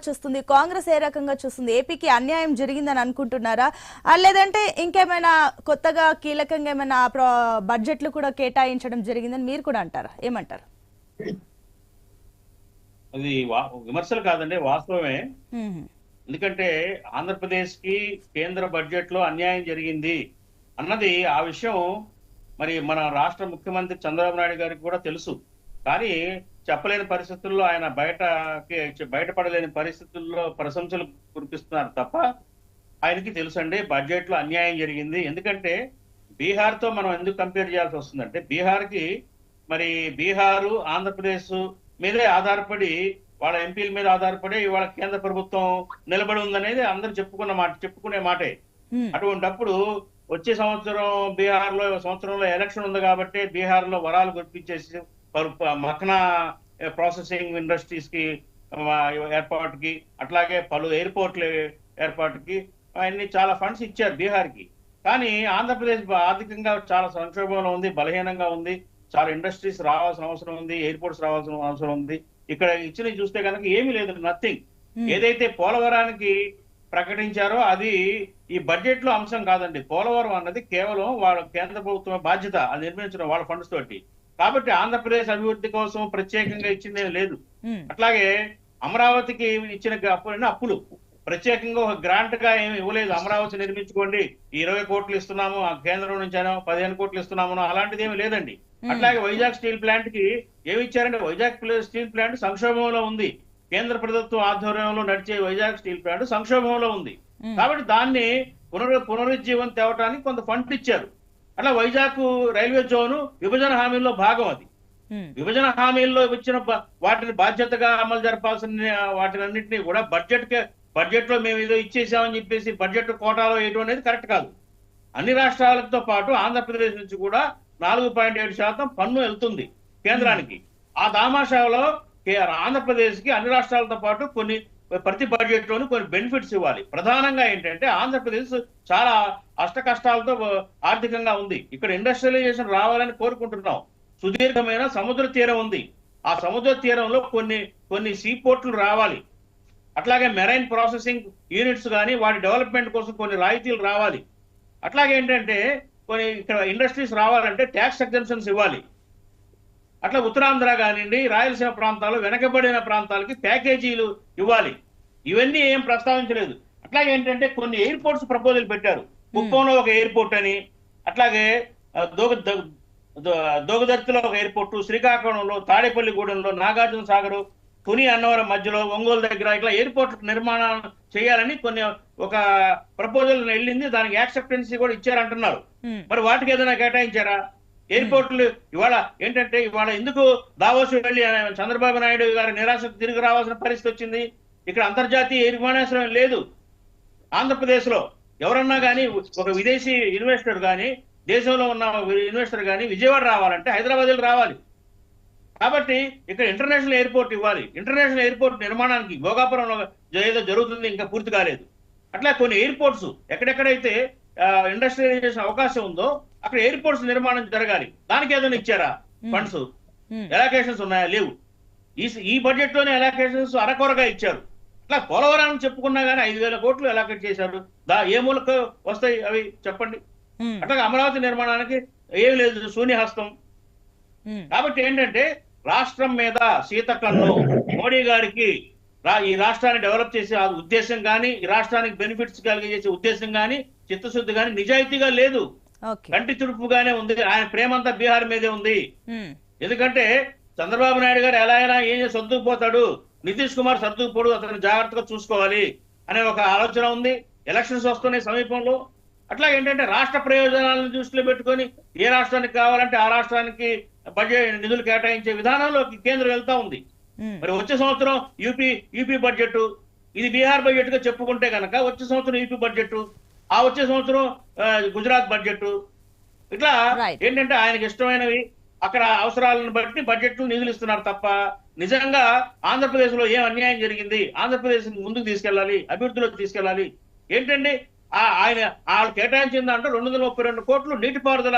చూస్తుంది, కాంగ్రెస్ ఏ రకంగా చూస్తుంది? ఏపీకి అన్యాయం జరిగిందని అనుకుంటున్నారా, లేదంటే ఇంకేమైనా కొత్తగా కీలకంగా ఏమైనా బడ్జెట్లు కూడా కేటాయించడం జరిగిందని మీరు కూడా అంటారా? ఏమంటారు? అది విమర్శలు కాదండి, వాస్తవమే. ఎందుకంటే ఆంధ్రప్రదేశ్ కి కేంద్ర బడ్జెట్ లో అన్యాయం జరిగింది అన్నది ఆ విషయం మరి మన రాష్ట్ర ముఖ్యమంత్రి చంద్రబాబు నాయుడు గారికి కూడా తెలుసు. కానీ చెప్పలేని పరిస్థితుల్లో ఆయన బయటపడలేని పరిస్థితుల్లో ప్రశంసలు కురిపిస్తున్నారు తప్ప ఆయనకి తెలుసండి బడ్జెట్ లో అన్యాయం జరిగింది. ఎందుకంటే బీహార్ తో మనం ఎందుకు కంపేర్ చేయాల్సి వస్తుందంటే బీహార్కి మరి బీహారు ఆంధ్రప్రదేశ్ మీదే ఆధారపడి వాళ్ళ ఎంపీల మీద ఆధారపడి వాళ్ళ కేంద్ర ప్రభుత్వం నిలబడి ఉందనేది అందరూ చెప్పుకునే మాటే. అటువంటప్పుడు వచ్చే సంవత్సరం బీహార్ సంవత్సరంలో ఎలక్షన్ ఉంది కాబట్టి బీహార్ లో వరాలు కురిపించేసి మఖనా ప్రాసెసింగ్ ఇండస్ట్రీస్ కి ఏర్పాటుకి, అట్లాగే పలు ఎయిర్పోర్ట్ల ఏర్పాటుకి అవన్నీ చాలా ఫండ్స్ ఇచ్చారు బీహార్ కి. కానీ ఆంధ్రప్రదేశ్ ఆర్థికంగా చాలా సంక్షోభంలో ఉంది, బలహీనంగా ఉంది. చాలా ఇండస్ట్రీస్ రావాల్సిన అవసరం ఉంది, ఎయిర్పోర్ట్స్ రావాల్సిన అవసరం ఉంది. ఇక్కడ ఇచ్చిన చూస్తే కనుక ఏమీ లేదు, నథింగ్. ఏదైతే పోలవరానికి ప్రకటించారో అది ఈ బడ్జెట్ లో అంశం కాదండి. పోలవరం అన్నది కేవలం వాళ్ళ కేంద్ర ప్రభుత్వం బాధ్యత, అది నిర్మించడం వాళ్ళ ఫండ్స్ తోటి. కాబట్టి ఆంధ్రప్రదేశ్ అభివృద్ధి కోసం ప్రత్యేకంగా ఇచ్చిందేం లేదు. అట్లాగే అమరావతికి ఇచ్చిన అప్పులు ప్రత్యేకంగా ఒక గ్రాంట్ గా ఏమి ఇవ్వలేదు. అమరావతి నిర్మించుకోండి 20 కోట్లు ఇస్తున్నాము, ఆ కేంద్రం నుంచి 15 కోట్లు ఇస్తున్నాము, అలాంటిది ఏమి లేదండి. అట్లాగే వైజాగ్ స్టీల్ ప్లాంట్ కి ఏమి ఇచ్చారంటే వైజాగ్ స్టీల్ ప్లాంట్ సంక్షోభంలో ఉంది. కేంద్ర ప్రభుత్వం ఆధ్వర్యంలో నడిచే వైజాగ్ స్టీల్ ప్లాంట్ సంక్షోభంలో ఉంది. కాబట్టి దాన్ని పునరుజ్జీవం తేవటానికి కొంత ఫండ్ ఇచ్చారు. అట్లా వైజాగ్ రైల్వే జోన్ విభజన హామీల్లో భాగం. అది విభజన హామీల్లో ఇచ్చిన వాటిని బాధ్యతగా అమలు జరపాల్సిన వాటినన్నింటినీ కూడా బడ్జెట్ లో మేము ఏదో ఇచ్చేసామని చెప్పేసి బడ్జెట్ కోటాలో వేయడం అనేది కరెక్ట్ కాదు. అన్ని రాష్ట్రాలతో పాటు ఆంధ్రప్రదేశ్ నుంచి కూడా 4.7% పన్ను వెళ్తుంది కేంద్రానికి. ఆ దామాషాలో ఆంధ్రప్రదేశ్ కి అన్ని రాష్ట్రాలతో పాటు ప్రతి బడ్జెట్ లోని కొన్ని బెనిఫిట్స్ ఇవ్వాలి. ప్రధానంగా ఏంటంటే ఆంధ్రప్రదేశ్ చాలా అష్ట కష్టాలతో ఆర్థికంగా ఉంది. ఇక్కడ ఇండస్ట్రియలైజేషన్ రావాలని కోరుకుంటున్నాం. సుదీర్ఘమైన సముద్ర తీరం ఉంది. ఆ సముద్ర తీరంలో కొన్ని సీ పోర్ట్లు రావాలి. అట్లాగే మెరైన్ ప్రాసెసింగ్ యూనిట్స్ కానీ వాటి డెవలప్మెంట్ కోసం కొన్ని రాయితీలు రావాలి. అట్లాగే ఏంటంటే కొన్ని ఇక్కడ ఇండస్ట్రీస్ రావాలంటే ట్యాక్స్ ఎగ్జంప్షన్స్ ఇవ్వాలి. అట్లా ఉత్తరాంధ్ర కానివ్వండి, రాయలసీమ ప్రాంతాలు, వెనకబడిన ప్రాంతాలకి ప్యాకేజీలు ఇవ్వాలి. ఇవన్నీ ఏం ప్రస్తావించలేదు. అట్లాగే ఏంటంటే కొన్ని ఎయిర్పోర్ట్స్ ప్రపోజల్ పెట్టారు. కుప్పంలో ఒక ఎయిర్పోర్ట్ అని, అట్లాగే దోగదర్తిలో ఒక ఎయిర్పోర్టు, శ్రీకాకుళంలో, తాడేపల్లిగూడెంలో, నాగార్జున సాగర్, తుని అన్నవరం మధ్యలో, ఒంగోలు దగ్గర ఇట్లా ఎయిర్పోర్ట్ నిర్మాణం చేయాలని ఒక ప్రపోజల్ వెళ్ళింది. దానికి యాక్సెప్టెన్సీ కూడా ఇచ్చారంటున్నారు. మరి వాటికి ఏదైనా కేటాయించారా? ఎయిర్పోర్ట్లు ఇవాళ ఏంటంటే ఇవాళ ఎందుకు దావోస్ వెళ్ళి చంద్రబాబు నాయుడు గారి నిరాశకు తిరిగి రావాల్సిన పరిస్థితి వచ్చింది? ఇక్కడ అంతర్జాతీయ విమానాశ్రయం లేదు ఆంధ్రప్రదేశ్ లో. ఎవరన్నా కానీ ఒక విదేశీ ఇన్వెస్టర్ కానీ, దేశంలో ఉన్న ఇన్వెస్టర్ కానీ విజయవాడ రావాలంటే హైదరాబాద్ రావాలి. కాబట్టి ఇక్కడ ఇంటర్నేషనల్ ఎయిర్పోర్ట్ ఇవ్వాలి. ఇంటర్నేషనల్ ఎయిర్పోర్ట్ నిర్మాణానికి భోగాపురంలో ఏదో జరుగుతుంది, ఇంకా పూర్తి కాలేదు. అట్లా కొన్ని ఎయిర్పోర్ట్స్ ఎక్కడెక్కడైతే ఇండస్ట్రియలైజేషన్ అవకాశం ఉందో అక్కడ ఎయిర్పోర్ట్స్ నిర్మాణం జరగాలి. దానికి ఏదైనా ఇచ్చారా ఫండ్స్? ఎలాకేషన్స్ ఉన్నాయా? లేవు. ఈ బడ్జెట్ లోనే ఎలాకేషన్స్ అరకొరగా ఇచ్చారు. అట్లా పోలవరాన్ని చెప్పుకున్నా కానీ 5,000 కోట్లు ఎలాకేట్ చేశారు. ఏ మూలక వస్తాయి అవి చెప్పండి? అట్లాగే అమరావతి నిర్మాణానికి ఏం లేదు, శూన్యహస్తం. కాబట్టి ఏంటంటే రాష్ట్రం మీద శీతకన్ను మోడీ గారికి ఈ రాష్ట్రాన్ని డెవలప్ చేసే ఉద్దేశం కానీ, ఈ రాష్ట్రానికి బెనిఫిట్స్ కలిగజేసే ఉద్దేశం కానీ, చిత్తశుద్ధి కానీ, నిజాయితీగా లేదు. కంటి తుడుపుగానే ఉంది. ఆయన ప్రేమంతా బీహార్ మీదే ఉంది. ఎందుకంటే చంద్రబాబు నాయుడు గారు ఎలా ఏం సర్దుకుపోతాడు, నితీష్ కుమార్ సర్దుకుపోడు, అతను జాగ్రత్తగా చూసుకోవాలి అనే ఒక ఆలోచన ఉంది. ఎలక్షన్స్ వస్తున్నాయి సమీపంలో. అట్లా ఏంటంటే రాష్ట్ర ప్రయోజనాలను దృష్టిలో పెట్టుకొని ఏ రాష్ట్రానికి కావాలంటే ఆ రాష్ట్రానికి బడ్జెట్ నిధులు కేటాయించే విధానంలోకి కేంద్రం వెళ్తా ఉంది. మరి వచ్చే సంవత్సరం యూపీ బడ్జెట్, ఇది బీహార్ బడ్జెట్ గా చెప్పుకుంటే కనుక వచ్చే సంవత్సరం యూపీ బడ్జెట్, ఆ వచ్చే సంవత్సరం గుజరాత్ బడ్జెట్, ఇట్లా ఏంటంటే ఆయనకి ఇష్టమైనవి అక్కడ అవసరాలను బట్టి బడ్జెట్ నిధులు ఇస్తున్నారు తప్ప నిజంగా ఆంధ్రప్రదేశ్ లో ఏం అన్యాయం జరిగింది, ఆంధ్రప్రదేశ్ ముందుకు తీసుకెళ్లాలి, అభివృద్ధిలోకి తీసుకెళ్లాలి ఏంటండి? వాళ్ళు కేటాయించిన దాంట్లో 232 కోట్లు నీటిపారుదల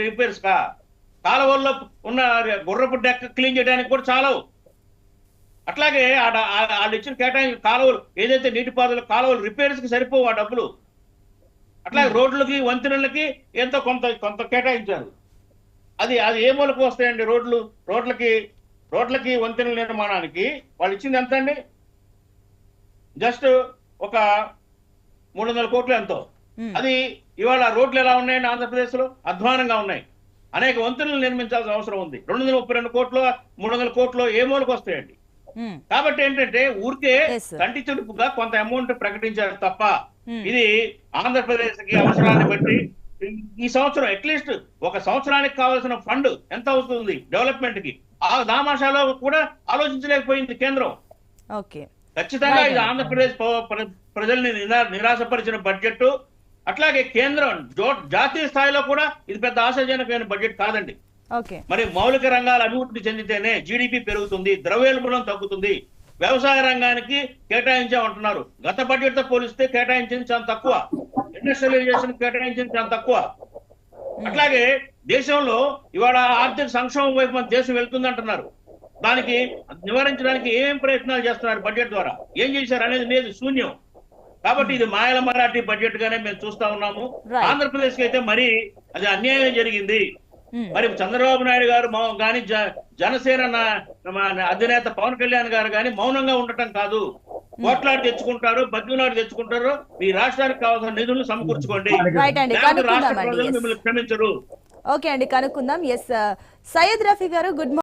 రిపేర్స్ కాలువల్లో ఉన్న గుర్రపు డెక్క క్లీన్ చేయడానికి కూడా చాలవు. అట్లాగే వాళ్ళు ఇచ్చిన కేటాయించిన కాలువలు ఏదైతే నీటిపారుదల కాలువలు రిపేర్స్ కి సరిపోవు ఆ డబ్బులు. అట్లాగే రోడ్లకి వంతెనలకి ఎంతో కొంత కొంత కేటాయించారు. అది అది ఏ మూలకు వస్తాయండి? రోడ్లకి వంతెనల నిర్మాణానికి వాళ్ళు ఇచ్చింది ఎంత అండి? జస్ట్ ఒక 300 కోట్లు ఎంతో. అది ఇవాళ రోడ్లు ఎలా ఉన్నాయండి ఆంధ్రప్రదేశ్ లో? అధ్వానంగా ఉన్నాయి. అనేక వంతెనలు నిర్మించాల్సిన అవసరం ఉంది. 232 కోట్లు 300 కోట్లు ఏ మూలకు వస్తాయండి? కాబట్టి ఏంటంటే ఊరికే కంటి తుడుపుగా కొంత అమౌంట్ ప్రకటించారు తప్ప ఇది ఆంధ్రప్రదేశ్ కి అవసరాన్ని బట్టి ఈ సంవత్సరం అట్లీస్ట్ ఒక సంవత్సరానికి కావాల్సిన ఫండ్ ఎంత అవుతుంది డెవలప్మెంట్ కి ఆ దామాషాలో కూడా ఆలోచించలేకపోయింది కేంద్రం. ఖచ్చితంగా ఇది ఆంధ్రప్రదేశ్ ప్రజల్ని నిరాశపరిచిన బడ్జెట్. అట్లాగే కేంద్రం జాతీయ స్థాయిలో కూడా ఇది పెద్ద ఆశాజనకమైన బడ్జెట్ కాదండి. మరి మౌలిక రంగాల అభివృద్ధి చెందితేనే జీడిపి పెరుగుతుంది, ద్రవ్యోల్బణం తగ్గుతుంది. వ్యవసాయ రంగానికి కేటాయించామంటున్నారు, గత బడ్జెట్ తో పోలిస్తే కేటాయించింది చాలా తక్కువ. ఇండస్ట్రియలైజేషన్ కేటాయించింది చాలా తక్కువ. అట్లాగే దేశంలో ఇవాళ ఆర్థిక సంక్షోభం వైపు మన దేశం వెళ్తుందంటున్నారు. దానికి నివారించడానికి ఏమేం ప్రయత్నాలు చేస్తున్నారు బడ్జెట్ ద్వారా, ఏం చేశారు అనేది లేదు, శూన్యం. కాబట్టి ఇది మాయల మరాఠీ బడ్జెట్ గానే మేము చూస్తా ఉన్నాము. ఆంధ్రప్రదేశ్ కి అయితే మరి అది అన్యాయం జరిగింది. మరి చంద్రబాబు నాయుడు గారు కానీ జనసేన అధినేత పవన్ కళ్యాణ్ గారు కానీ మౌనంగా ఉండటం కాదు, కోట్లాడు తెచ్చుకుంటారు, బద్దునాడు తెచ్చుకుంటారు. మీ రాష్ట్రానికి కావాల్సిన నిధులు సమకూర్చుకోండి, రాష్ట్ర ప్రజలు మిమ్మల్ని క్షమించరు. ఓకే అండి, కనుక్కుందాం. ఎస్, సయ్యద్ రఫీ గారు, గుడ్ మార్నింగ్.